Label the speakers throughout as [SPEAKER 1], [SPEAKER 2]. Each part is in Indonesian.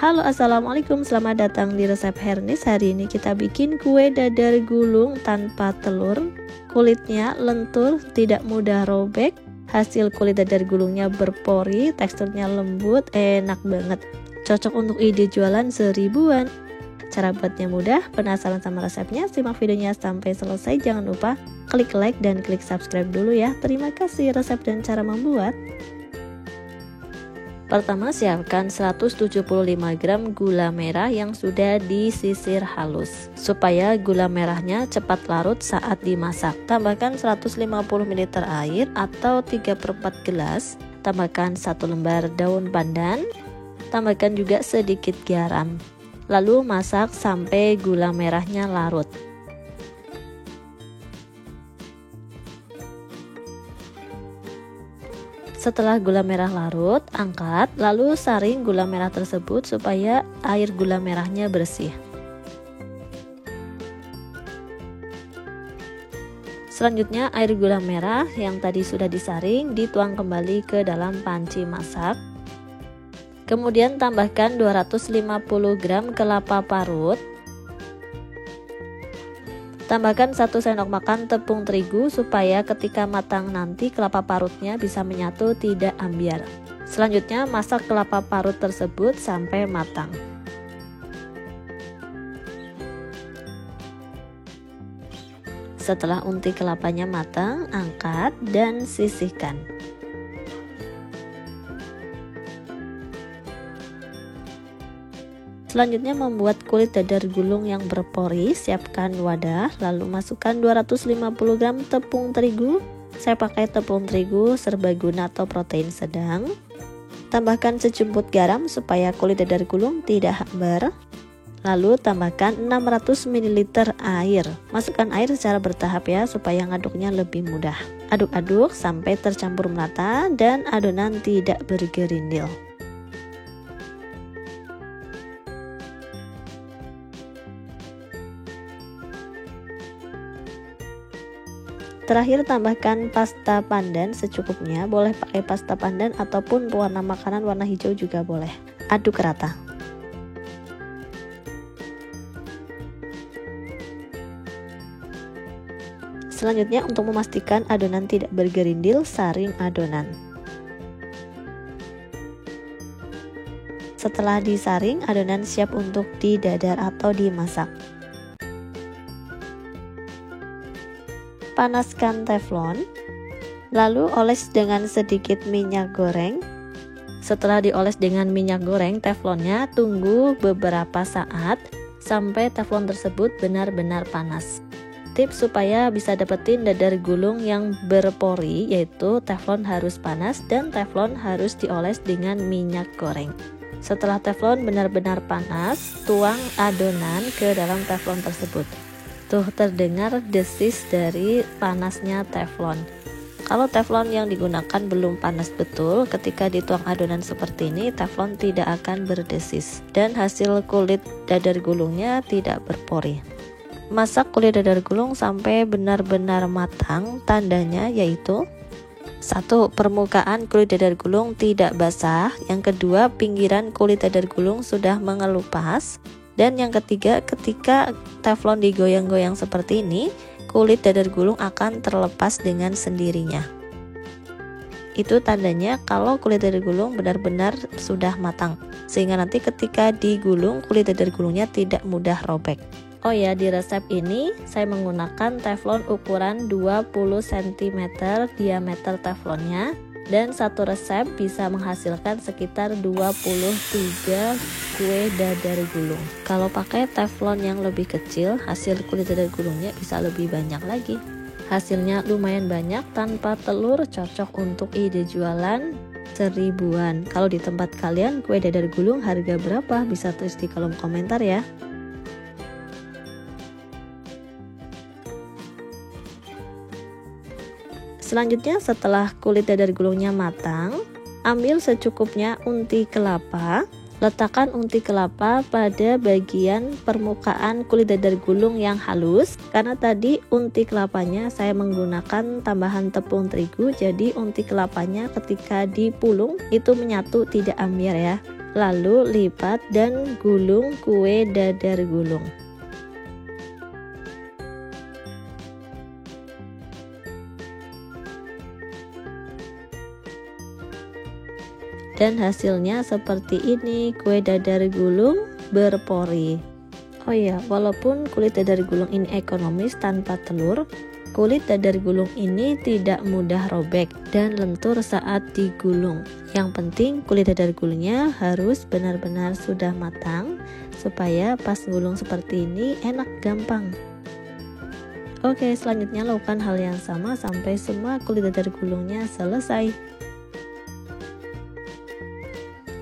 [SPEAKER 1] Halo, assalamualaikum, selamat datang di resep Hernis. Hari ini kita bikin kue dadar gulung tanpa telur. Kulitnya lentur, tidak mudah robek. Hasil kulit dadar gulungnya berpori, teksturnya lembut, enak banget. Cocok untuk ide jualan seribuan. Cara buatnya mudah. Penasaran sama resepnya? Simak videonya sampai selesai. Jangan lupa klik like dan klik subscribe dulu ya. Terima kasih. Resep dan cara membuat. Pertama, siapkan 175 gram gula merah yang sudah disisir halus. Supaya gula merahnya cepat larut saat dimasak, tambahkan 150 ml air atau 3/4 gelas. Tambahkan 1 lembar daun pandan. Tambahkan juga sedikit garam. Lalu masak sampai gula merahnya larut. Setelah gula merah larut, angkat, lalu saring gula merah tersebut supaya air gula merahnya bersih. Selanjutnya, air gula merah yang tadi sudah disaring dituang kembali ke dalam panci masak. Kemudian tambahkan 250 gram kelapa parut. Tambahkan 1 sendok makan tepung terigu supaya ketika matang nanti kelapa parutnya bisa menyatu, tidak ambiar. Selanjutnya masak kelapa parut tersebut sampai matang. Setelah unti kelapanya matang, angkat dan sisihkan. Selanjutnya membuat kulit dadar gulung yang berpori. Siapkan wadah, lalu masukkan 250 gram tepung terigu. Saya pakai tepung terigu serbaguna atau protein sedang. Tambahkan sejumput garam supaya kulit dadar gulung tidak hambar. Lalu tambahkan 600 ml air. Masukkan air secara bertahap ya, supaya ngaduknya lebih mudah. Aduk-aduk sampai tercampur merata dan adonan tidak bergerindil. Terakhir, tambahkan pasta pandan secukupnya. Boleh pakai pasta pandan ataupun pewarna makanan warna hijau juga boleh. Aduk rata. Selanjutnya, untuk memastikan adonan tidak bergerindil, saring adonan. Setelah disaring, adonan siap untuk didadar atau dimasak. Panaskan teflon, lalu oles dengan sedikit minyak goreng. Setelah dioles dengan minyak goreng teflonnya, tunggu beberapa saat sampai teflon tersebut benar-benar panas. Tips supaya bisa dapetin dadar gulung yang berpori, yaitu teflon harus panas dan teflon harus dioles dengan minyak goreng. Setelah teflon benar-benar panas, tuang adonan ke dalam teflon tersebut. Tuh, terdengar desis dari panasnya teflon. Kalau teflon yang digunakan belum panas betul, ketika dituang adonan seperti ini, teflon tidak akan berdesis dan hasil kulit dadar gulungnya tidak berpori. Masak kulit dadar gulung sampai benar-benar matang. Tandanya yaitu 1. Permukaan kulit dadar gulung tidak basah. Yang kedua, pinggiran kulit dadar gulung sudah mengelupas. Dan yang ketiga, ketika teflon digoyang-goyang seperti ini, kulit dadar gulung akan terlepas dengan sendirinya. Itu tandanya kalau kulit dadar gulung benar-benar sudah matang, sehingga nanti ketika digulung, kulit dadar gulungnya tidak mudah robek. Oh ya, di resep ini saya menggunakan teflon ukuran 20 cm diameter teflonnya. Dan satu resep bisa menghasilkan sekitar 23 kue dadar gulung. Kalau pakai teflon yang lebih kecil, hasil kulit dadar gulungnya bisa lebih banyak lagi. Hasilnya lumayan banyak tanpa telur, cocok untuk ide jualan seribuan. Kalau di tempat kalian kue dadar gulung harga berapa? Bisa tulis di kolom komentar ya. Selanjutnya, setelah kulit dadar gulungnya matang, ambil secukupnya unti kelapa. Letakkan unti kelapa pada bagian permukaan kulit dadar gulung yang halus. Karena tadi unti kelapanya saya menggunakan tambahan tepung terigu, jadi unti kelapanya ketika dipulung itu menyatu, tidak ambiar ya. Lalu lipat dan gulung kue dadar gulung. Dan hasilnya seperti ini, kue dadar gulung berpori. Oh iya, walaupun kulit dadar gulung ini ekonomis tanpa telur, kulit dadar gulung ini tidak mudah robek dan lentur saat digulung. Yang penting kulit dadar gulungnya harus benar-benar sudah matang supaya pas gulung seperti ini enak gampang. Oke, selanjutnya lakukan hal yang sama sampai semua kulit dadar gulungnya selesai.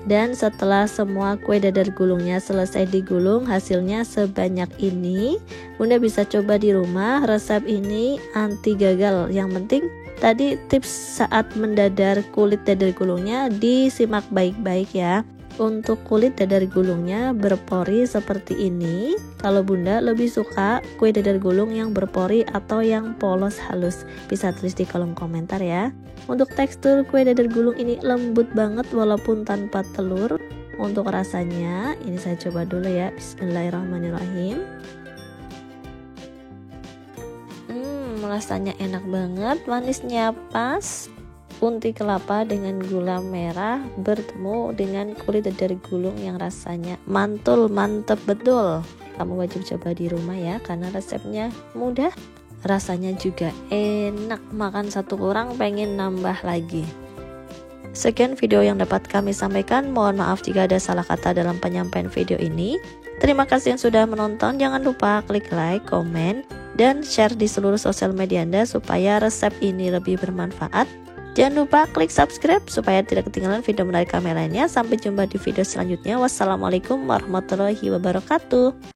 [SPEAKER 1] Dan setelah semua kue dadar gulungnya selesai digulung, hasilnya sebanyak ini. Bunda bisa coba di rumah. Resep ini anti gagal. Yang penting tadi tips saat mendadar kulit dadar gulungnya disimak baik-baik ya. Untuk kulit dadar gulungnya berpori seperti ini. Kalau Bunda lebih suka kue dadar gulung yang berpori atau yang polos halus, bisa tulis di kolom komentar ya. Untuk tekstur kue dadar gulung ini lembut banget walaupun tanpa telur. Untuk rasanya ini saya coba dulu ya. Bismillahirrahmanirrahim. Rasanya enak banget, manisnya pas. Unti kelapa dengan gula merah bertemu dengan kulit dadar gulung yang rasanya mantul, mantep betul. Kamu wajib coba di rumah ya, karena resepnya mudah, rasanya juga enak. Makan satu kurang pengen nambah lagi. Sekian video yang dapat kami sampaikan. Mohon maaf jika ada salah kata dalam penyampaian video ini. Terima kasih yang sudah menonton. Jangan lupa klik like, komen, dan share di seluruh sosial media Anda supaya resep ini lebih bermanfaat. Jangan lupa klik subscribe supaya tidak ketinggalan video menarik kami lainnya. Sampai jumpa di video selanjutnya. Wassalamualaikum warahmatullahi wabarakatuh.